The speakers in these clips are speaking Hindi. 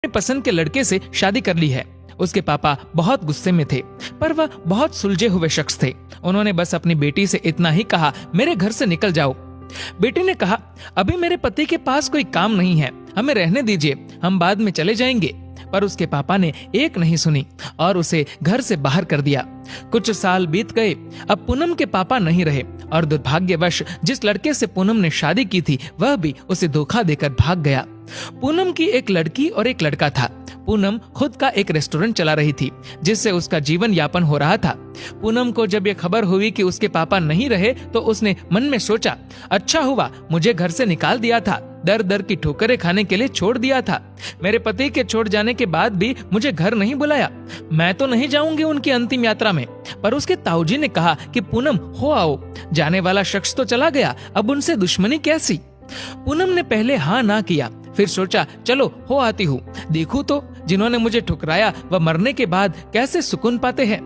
पसंद के लड़के से शादी कर ली है। उसके पापा बहुत गुस्से में थे, पर वह बहुत सुलझे हुए शख्स थे। उन्होंने बस अपनी बेटी से इतना ही कहा, मेरे घर से निकल जाओ। बेटी ने कहा, अभी मेरे पति के पास कोई काम नहीं है, हमें रहने दीजिए, हम बाद में चले जाएंगे। पर उसके पापा ने एक नहीं सुनी और उसे घर से बाहर कर दिया। कुछ साल बीत गए। अब पूनम के पापा नहीं रहे और दुर्भाग्यवश जिस लड़के से पूनम ने शादी की थी वह भी उसे धोखा देकर भाग गया। पूनम की एक लड़की और एक लड़का था। पूनम खुद का एक रेस्टोरेंट चला रही थी जिससे उसका जीवन यापन हो रहा था। पूनम को जब यह खबर हुई कि उसके पापा नहीं रहे तो उसने मन में सोचा, अच्छा हुआ मुझे घर से निकाल दिया था, दर दर की ठोकरें खाने के लिए छोड़ दिया था। मेरे पति के छोड़ जाने के बाद भी मुझे घर नहीं बुलाया। मैं तो नहीं जाऊंगी उनकी अंतिम यात्रा में। पर उसके ताऊजी ने कहा कि पूनम हो आओ, जाने वाला शख्स तो चला गया, अब उनसे दुश्मनी कैसी। पूनम ने पहले हाँ ना किया, फिर सोचा चलो हो आती हूँ, देखूं तो जिन्होंने मुझे ठुकराया वह मरने के बाद कैसे सुकून पाते हैं।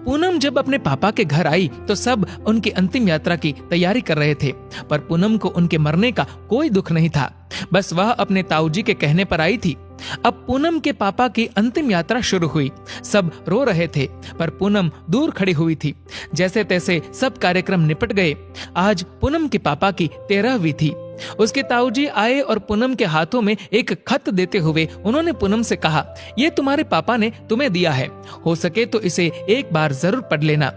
पूनम जब अपने पापा के घर आई तो सब उनकी अंतिम यात्रा की तैयारी कर रहे थे, पर पूनम को उनके मरने का कोई दुख नहीं था। बस वह अपने ताऊजी के कहने पर आई थी। अब पूनम के पापा की अंतिम यात्रा शुरू हुई। सब रो रहे थे, पर पूनम दूर खड़ी हुई थी। जैसे तैसे सब कार्यक्रम निपट गए। आज पूनम के पापा की 13वीं थी। उसके ताऊजी आए और पूनम के हाथों में एक खत देते हुए उन्होंने पूनम से कहा, ये तुम्हारे पापा ने तुम्हें दिया है, हो सके तो इसे एक बार जरूर पढ़ लेना।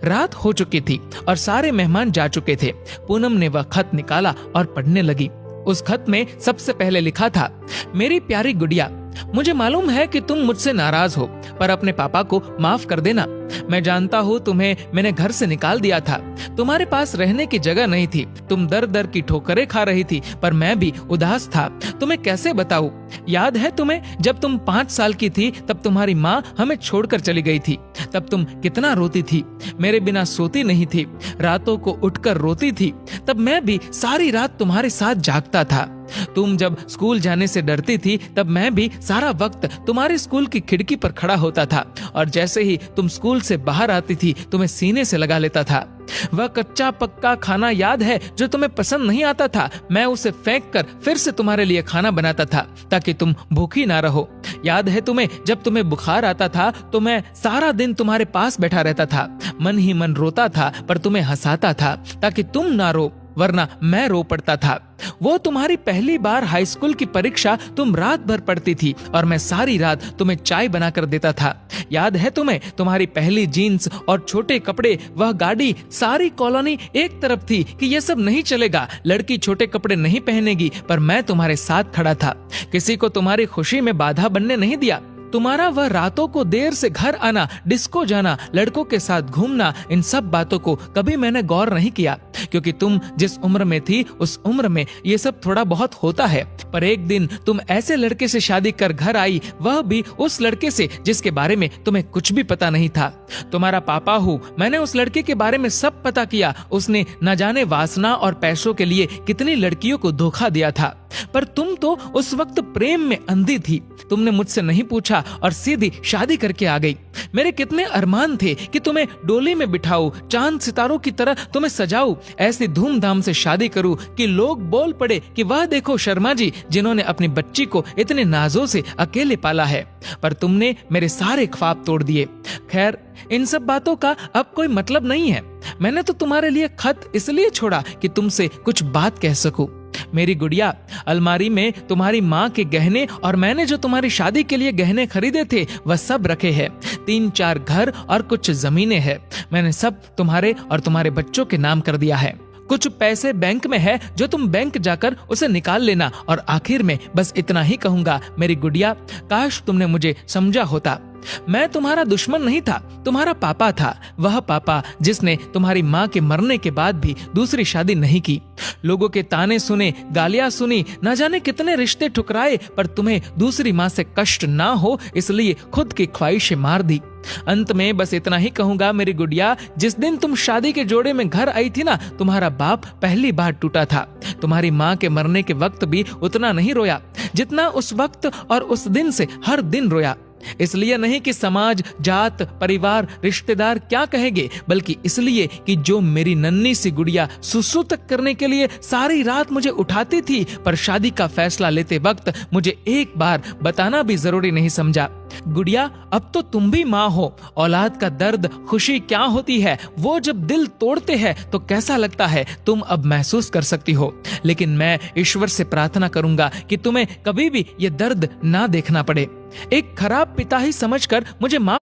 रात हो चुकी थी और सारे मेहमान जा चुके थे। पूनम ने वह खत निकाला और पढ़ने लगी। उस खत में सबसे पहले लिखा था, मेरी प्यारी गुड़िया, मुझे मालूम है कि तुम मुझसे नाराज हो, पर अपने पापा को माफ कर देना। मैं जानता हूँ तुम्हें मैंने घर से निकाल दिया था, तुम्हारे पास रहने की जगह नहीं थी, तुम दर दर की ठोकरें खा रही थी, पर मैं भी उदास था। तुम्हें कैसे बताऊं? याद है तुम्हें जब तुम 5 साल की थी तब तुम्हारी माँ हमें छोड़कर चली गई थी। तब तुम कितना रोती थी, मेरे बिना सोती नहीं थी, रातों को उठकर रोती थी। तब मैं भी सारी रात तुम्हारे साथ जागता था। तुम जब स्कूल जाने से डरती थी तब मैं भी सारा वक्त तुम्हारे स्कूल की खिड़की पर खड़ा होता था और जैसे ही तुम स्कूल से बाहर आती थी तुम्हें सीने से लगा लेता था। वह कच्चा पक्का खाना याद है जो तुम्हें पसंद नहीं आता था, मैं उसे फेंक कर फिर से तुम्हारे लिए खाना बनाता था ताकि तुम भूखी ना रहो। याद है तुम्हें जब तुम्हें बुखार आता था तो मैं सारा दिन तुम्हारे पास बैठा रहता था, मन ही मन रोता था पर तुम्हें हंसाता था ताकि तुम ना रो, वरना मैं रो पड़ता था। वो तुम्हारी पहली बार हाई स्कूल की परीक्षा तुम रात भर पढ़ती थी और मैं सारी रात तुम्हें चाय बना कर देता था। याद है तुम्हें तुम्हारी पहली जीन्स और छोटे कपड़े, वह गाड़ी, सारी कॉलोनी एक तरफ थी कि ये सब नहीं चलेगा, लड़की छोटे कपड़े नहीं पहनेगी, पर मैं तुम्हारे साथ खड़ा था, किसी को तुम्हारी खुशी में बाधा बनने नहीं दिया। तुम्हारा वह रातों को देर से घर आना, डिस्को जाना, लड़कों के साथ घूमना, इन सब बातों को कभी मैंने गौर नहीं किया, क्योंकि तुम जिस उम्र में थी उस उम्र में ये सब थोड़ा बहुत होता है। पर एक दिन तुम ऐसे लड़के से शादी कर घर आई, वह भी उस लड़के से जिसके बारे में तुम्हें कुछ भी पता नहीं था। तुम्हारा पापा हूँ, मैंने उस लड़के के बारे में सब पता किया। उसने न जाने वासना और पैसों के लिए कितनी लड़कियों को धोखा दिया था, पर तुम तो उस वक्त प्रेम में अंधी थी। तुमने मुझसे नहीं पूछा और सीधी शादी करके आ गई। मेरे कितने अरमान थे कि तुम्हें डोली में बिठाऊं, चांद सितारों की तरह तुम्हें सजाऊं, ऐसी धूमधाम से शादी करूं कि लोग बोल पड़े कि वह देखो शर्मा जी जिन्होंने अपनी बच्ची को इतने नाजों से अकेले पाला है। पर तुमने मेरे सारे ख्वाब तोड़ दिए। खैर, इन सब बातों का अब कोई मतलब नहीं है। मैंने तो तुम्हारे लिए खत इसलिए छोड़ा कि तुमसे कुछ बात कह सकूं। मेरी गुड़िया, अलमारी में तुम्हारी माँ के गहने और मैंने जो तुम्हारी शादी के लिए गहने खरीदे थे वह सब रखे हैं। 3-4 घर और कुछ जमीनें हैं। मैंने सब तुम्हारे और तुम्हारे बच्चों के नाम कर दिया है। कुछ पैसे बैंक में है जो तुम बैंक जाकर उसे निकाल लेना। और आखिर में बस इतना ही कहूंगा, मेरी गुड़िया, काश तुमने मुझे समझा होता। मैं तुम्हारा दुश्मन नहीं था, तुम्हारा पापा था, वह पापा जिसने तुम्हारी माँ के मरने के बाद भी दूसरी शादी नहीं की। लोगों के ताने सुने, गालियां सुनी, न जाने कितने रिश्ते ठुकराए, पर तुम्हें दूसरी माँ से कष्ट ना हो इसलिए खुद की ख्वाहिशें मार दी। अंत में बस इतना ही कहूंगा, मेरी गुड़िया, जिस दिन तुम शादी के जोड़े में घर आई थी ना, तुम्हारा बाप पहली बार टूटा था। तुम्हारी माँ के मरने के वक्त भी उतना नहीं रोया जितना उस वक्त और उस दिन से हर दिन रोया। इसलिए नहीं कि समाज, जात, परिवार, रिश्तेदार क्या कहेंगे, बल्कि इसलिए कि जो मेरी नन्ही सी गुड़िया सुसु तक करने के लिए सारी रात मुझे उठाती थी, पर शादी का फैसला लेते वक्त मुझे एक बार बताना भी जरूरी नहीं समझा। गुड़िया, अब तो तुम भी माँ हो। औलाद का दर्द, खुशी क्या होती है, वो जब दिल तोड़ते हैं तो कैसा लगता है, तुम अब महसूस कर सकती हो। लेकिन मैं ईश्वर से प्रार्थना करूंगा कि तुम्हें कभी भी ये दर्द ना देखना पड़े। एक खराब पिता ही समझकर मुझे माफ